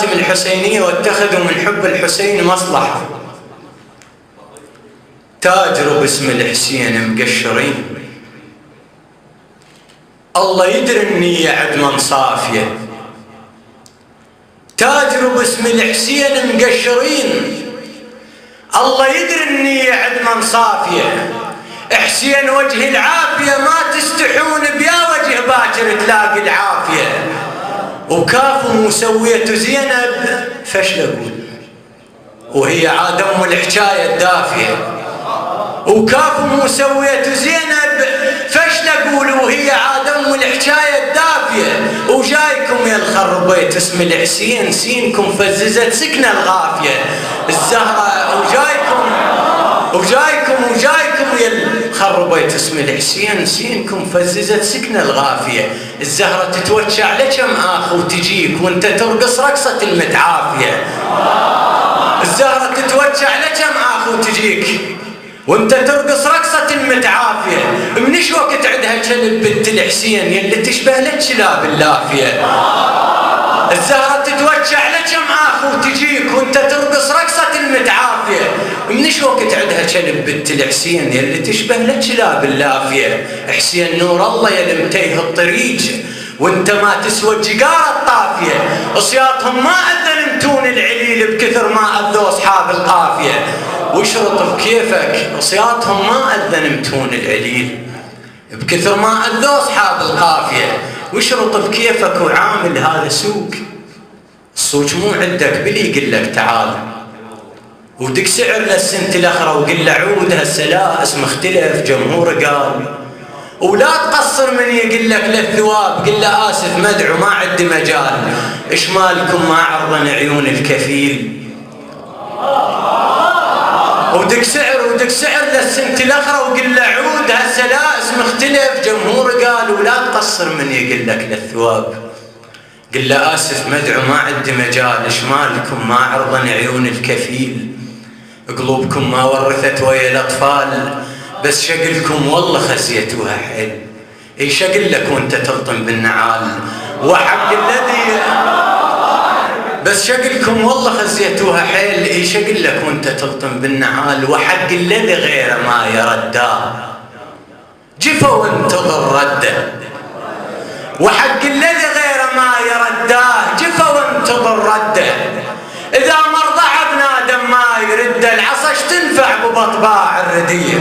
الخاتم الحسينية واتخذوا من حب الحسين مصلحة. تاجروا باسم الحسين مقشرين، الله يدري النية عدمن صافية. تاجروا باسم الحسين مقشرين، الله يدري النية عدمن صافية. حسين وجه العافية ما تستحون بيا وجه باكر تلاقي العافية. وكافوا مسوية زينب فش لقول وهي عاد ام الحكاية الدافية. وكافوا مسوية زينب فش لقول وهي عاد ام الحكاية الدافية. وجايكم يا الخربيت اسم الحسين سينكم فززت سكنة الغافية. الزهرة وجايكم يا الخربيت اسم الحسين سينكم فززت سكنة الغافية. الزهرة تتوجع لكم آخ وتجيك وانت ترقص رقصة المتعافية. الزهرة تتوجع لكم آخ وتجيك وانت ترقص رقصة المتعافية. منش وقت عندها كلب بنت الحسين يلي تشبه للكلاب اللافية. الزهرة تتوجع لكم آخ وتجيك وانت ترقص رقصة المتعافية. منش وقت عندها كلب بنت الحسين يلي تشبه للكلاب اللافية. حسين نور الله يلي متيه الطريق وانت ما تسوى الجقارة الطافية. اصياطهم ما اذنمتون العليل بكثر ما اذوا اصحاب القافية. واشرط بكيفك اصياطهم ما اذنمتون العليل بكثر ما اذوا اصحاب القافية. واشرط بكيفك وعامل هذا سوق. السوق مو عندك بلي يقول لك تعال ودك سعر للسنة الاخرى وقل له عود هسه لا اسم اختلف جمهور قال. ولا تقصر من يقول لك للثواب قل له اسف مدعو ما عندي مجال. ايش مالكم ما عرضن عيون الكفيل. ودك سعر للسنة الاخرى وقل له عود هسه لا اسم اختلف جمهور قال. ولا تقصر من يقول لك للثواب قل له اسف مدعو ما عندي مجال. ايش مالكم ما عرضن عيون الكفيل. قلوبكم ما ورثت ويا الاطفال بس شقلكم والله خزيتوها حيل. اي شقل لك وانت تلطم بالنعال وحق الذي بس شقلكم والله خزيتوها حيل. اي شقل لك وانت تلطم بالنعال وحق الذي غيره ما يرداه. جفا وانتظر رده وحق الذي غيره ما يرداه. جفا وانتظر رده. اذا مرضى بنادم ما يرد العصا تنفع ببطباع الرديه.